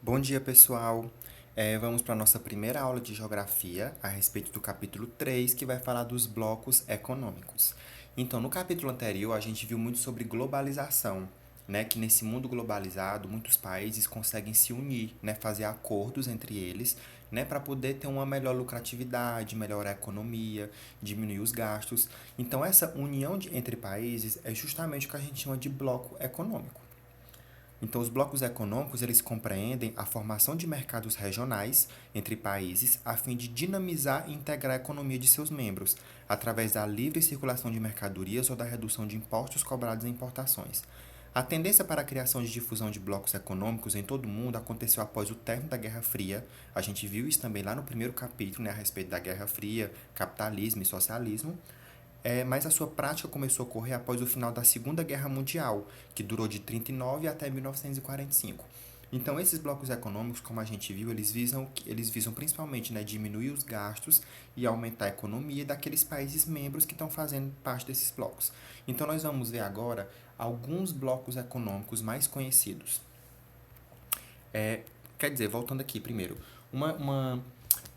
Bom dia, pessoal! Vamos para a nossa primeira aula de geografia a respeito do capítulo 3, que vai falar dos blocos econômicos. Então, no capítulo anterior, a gente viu muito sobre globalização, né? Que nesse mundo globalizado, muitos países conseguem se unir, né? Fazer acordos entre eles, né? Para poder ter uma melhor lucratividade, melhorar a economia, diminuir os gastos. Então, essa união entre países é justamente o que a gente chama de bloco econômico. Então, os blocos econômicos, eles compreendem a formação de mercados regionais entre países a fim de dinamizar e integrar a economia de seus membros, através da livre circulação de mercadorias ou da redução de impostos cobrados em importações. A tendência para a criação e difusão de blocos econômicos em todo o mundo aconteceu após o término da Guerra Fria. A gente viu isso também lá no primeiro capítulo, né, a respeito da Guerra Fria, capitalismo e socialismo. Mas a sua prática começou a ocorrer após o final da Segunda Guerra Mundial, que durou de 1939 até 1945. Então, esses blocos econômicos, como a gente viu, eles visam principalmente, né, diminuir os gastos e aumentar a economia daqueles países membros que estão fazendo parte desses blocos. Então, nós vamos ver agora alguns blocos econômicos mais conhecidos. É, Quer dizer, voltando aqui primeiro, uma, uma,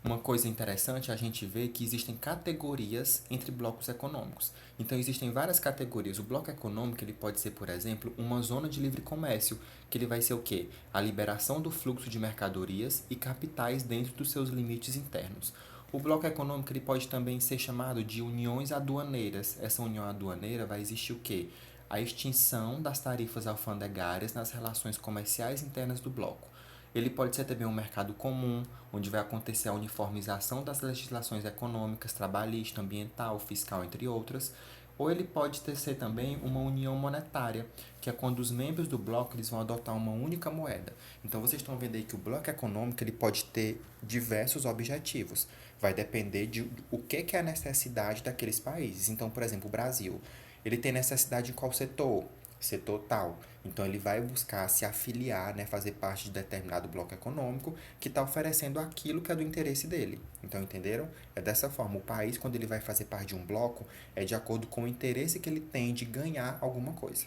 uma coisa interessante é a gente ver que existem categorias entre blocos econômicos. Então, existem várias categorias. O bloco econômico ele pode ser, por exemplo, uma zona de livre comércio, que ele vai ser o quê? A liberação do fluxo de mercadorias e capitais dentro dos seus limites internos. O bloco econômico ele pode também ser chamado de uniões aduaneiras. Essa união aduaneira vai existir o quê? A extinção das tarifas alfandegárias nas relações comerciais internas do bloco. Ele pode ser também um mercado comum, onde vai acontecer a uniformização das legislações econômicas, trabalhista, ambiental, fiscal, entre outras. Ou ele pode ser também uma união monetária, que é quando os membros do bloco eles vão adotar uma única moeda. Então vocês estão vendo aí que o bloco econômico ele pode ter diversos objetivos. Vai depender de o que é a necessidade daqueles países. Então, por exemplo, o Brasil, ele tem necessidade em qual setor? Setor tal. Então ele vai buscar se afiliar, né, fazer parte de determinado bloco econômico que está oferecendo aquilo que é do interesse dele. Então, entenderam? É dessa forma. O país, quando ele vai fazer parte de um bloco, é de acordo com o interesse que ele tem de ganhar alguma coisa.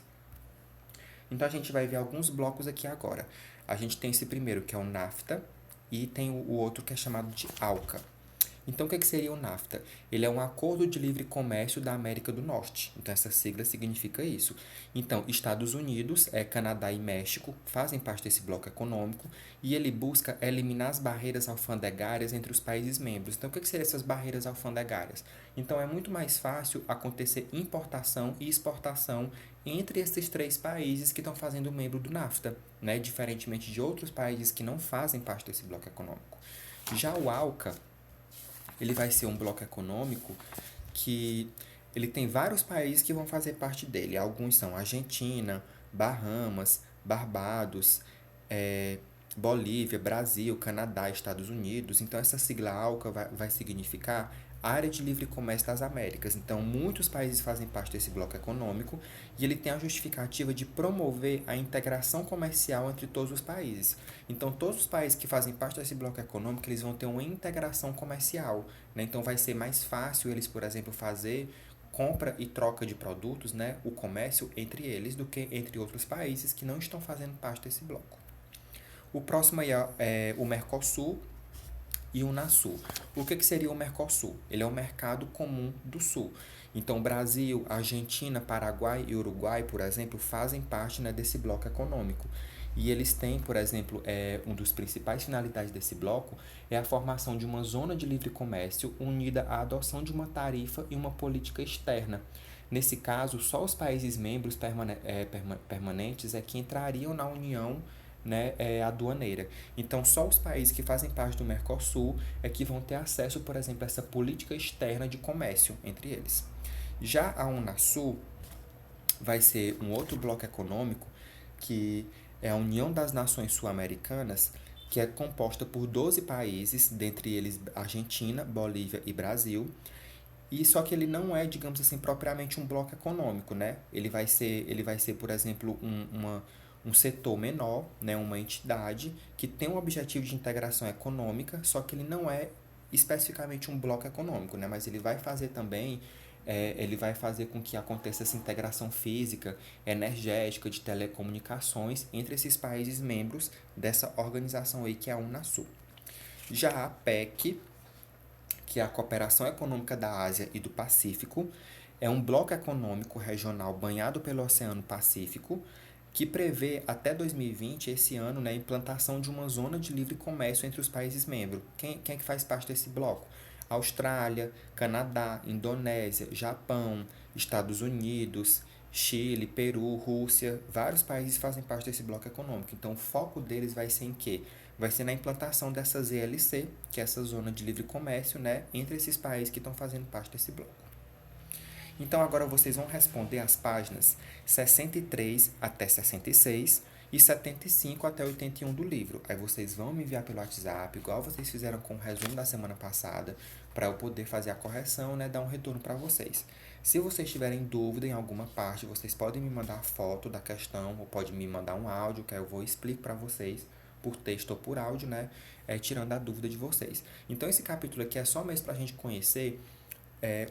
Então a gente vai ver alguns blocos aqui agora. A gente tem esse primeiro que é o NAFTA e tem o outro que é chamado de ALCA. Então, o que seria o NAFTA? Ele é um acordo de livre comércio da América do Norte. Então, essa sigla significa isso. Então, Estados Unidos, Canadá e México fazem parte desse bloco econômico e ele busca eliminar as barreiras alfandegárias entre os países membros. Então, o que seriam essas barreiras alfandegárias? Então, é muito mais fácil acontecer importação e exportação entre esses três países que estão fazendo membro do NAFTA, né? Diferentemente de outros países que não fazem parte desse bloco econômico. Já o ALCA, ele vai ser um bloco econômico que ele tem vários países que vão fazer parte dele. Alguns são Argentina, Bahamas, Barbados, Bolívia, Brasil, Canadá, Estados Unidos. Então, essa sigla ALCA vai significar Área de Livre Comércio das Américas. Então, muitos países fazem parte desse bloco econômico e ele tem a justificativa de promover a integração comercial entre todos os países. Então, todos os países que fazem parte desse bloco econômico, eles vão ter uma integração comercial, né? Então, vai ser mais fácil eles, por exemplo, fazer compra e troca de produtos, né? O comércio entre eles do que entre outros países que não estão fazendo parte desse bloco. O próximo aí é o Mercosul e o Unasul. O que seria o Mercosul? Ele é o mercado comum do Sul. Então, Brasil, Argentina, Paraguai e Uruguai, por exemplo, fazem parte, né, desse bloco econômico. E eles têm, por exemplo, um dos principais finalidades desse bloco é a formação de uma zona de livre comércio unida à adoção de uma tarifa e uma política externa. Nesse caso, só os países membros permanentes é que entrariam na União, né, aduaneira. Então, só os países que fazem parte do Mercosul é que vão ter acesso, por exemplo, a essa política externa de comércio entre eles. Já a Unasul vai ser um outro bloco econômico que é a União das Nações Sul-Americanas, que é composta por 12 países, dentre eles Argentina, Bolívia e Brasil. E só que ele não é, digamos assim, propriamente um bloco econômico, né? Ele vai ser, por exemplo, um setor menor, né? Uma entidade que tem um objetivo de integração econômica, só que ele não é especificamente um bloco econômico, né? Mas ele vai fazer também ele vai fazer com que aconteça essa integração física, energética, de telecomunicações entre esses países membros dessa organização aí que é a Unasul. Já a PEC, que é a Cooperação Econômica da Ásia e do Pacífico, é um bloco econômico regional banhado pelo Oceano Pacífico, que prevê até 2020, esse ano, né, a implantação de uma zona de livre comércio entre os países membros. Quem é que faz parte desse bloco? Austrália, Canadá, Indonésia, Japão, Estados Unidos, Chile, Peru, Rússia, vários países fazem parte desse bloco econômico. Então, o foco deles vai ser em quê? Vai ser na implantação dessa ZLC, que é essa zona de livre comércio, né, entre esses países que estão fazendo parte desse bloco. Então, agora vocês vão responder as páginas 63 até 66 e 75 até 81 do livro. Aí vocês vão me enviar pelo WhatsApp, igual vocês fizeram com o resumo da semana passada, para eu poder fazer a correção, né, dar um retorno para vocês. Se vocês tiverem dúvida em alguma parte, vocês podem me mandar foto da questão ou pode me mandar um áudio que aí eu vou explicar para vocês por texto ou por áudio, né, tirando a dúvida de vocês. Então esse capítulo aqui é só mesmo para a gente conhecer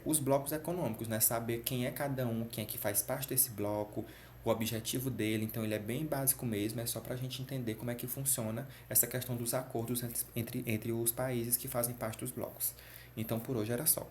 os blocos econômicos, né? Saber quem é cada um, quem é que faz parte desse bloco, o objetivo dele. Então, ele é bem básico mesmo, é só para a gente entender como é que funciona essa questão dos acordos entre os países que fazem parte dos blocos. Então, por hoje era só.